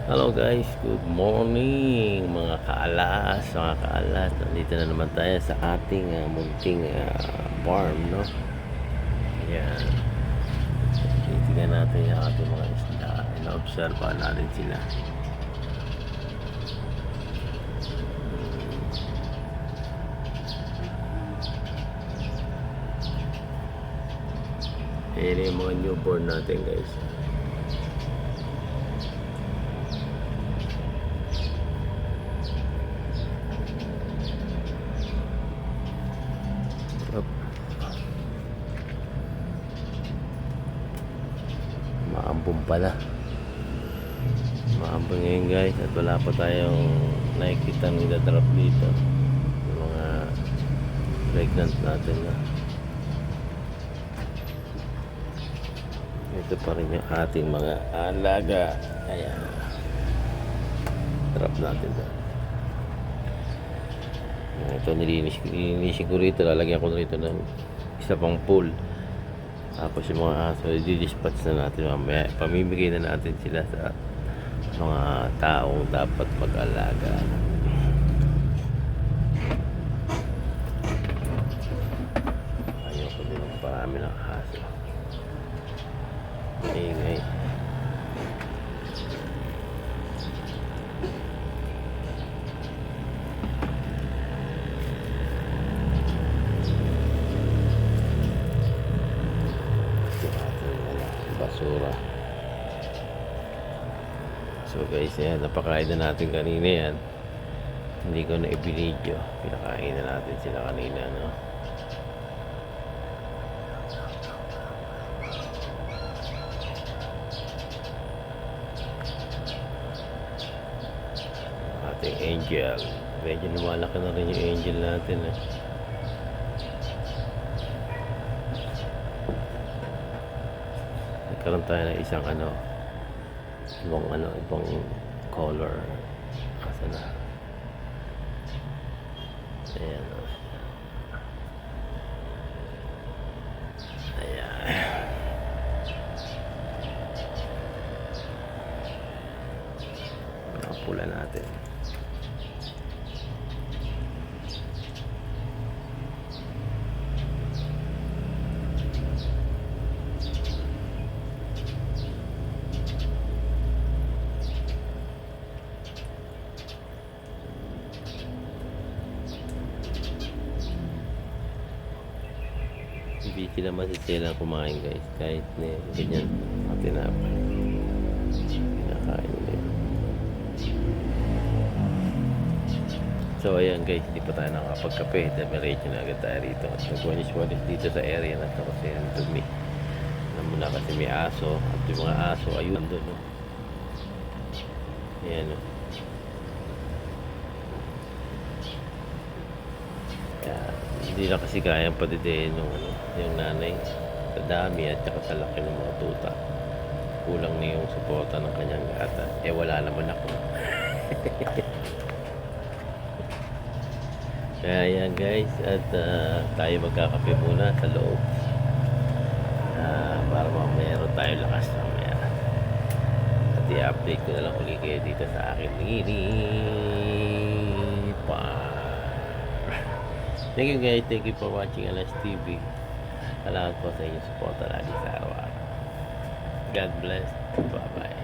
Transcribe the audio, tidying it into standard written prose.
Hello guys, good morning mga kaalas, nandito na naman tayo sa ating munting farm, no? Ayan, titignan natin yung ating mga isda, ina-observa natin sila. Ayan yung mga newborn natin guys. Maambong pala, maambong ngayon guys, at wala pa tayong nakikita ng drop dito, yung mga pregnant natin na. Ito pa rin yung ating mga alaga. Ayan, drop natin doon. Ito nilinisin ko rito, lalagyan ko rito ng isa pang pool. Tapos yung mga aso, i-dispatch na natin mamaya. Pamimigay na natin sila sa mga taong dapat mag-alaga. Ayoko din parami ng aso. Ingay. Basura. So guys, yan, napakain na natin kanina yan. Hindi ko na i-video, pinakain na natin sila kanina, no? Ating angel, medyo lumalaki na rin yung angel natin, eh. Nagkaroon tayo ng isang ibang color. Asa na? Ayan. Ayan. Napula natin. Busy naman si Sela kumain guys, kahit ganyan tinapay kinakain nila yun. So ayan guys, hindi pa tayo nakapagkape, damiretso na agad tayo rito at nagwanis-wanis dito sa area na ito kasi ang dumi. Alam mo na kasi may aso at yung mga aso ayun doon, no? Ayan, no? Hindi na kasi kayang padidiin yung nanay sa dami at saka sa laki ng mga tuta. Kulang na yung suporta ng kanyang gata, wala naman ako. Kaya yan guys, at tayo magkakape muna sa loob para mayroon tayo lakas mamaya. At i-update ko na lang ulit kayo dito sa akin Thank you guys, thank you for watching Alas TV. Salamat po sa inyong support lagi sa araw-araw. God bless. Bye bye.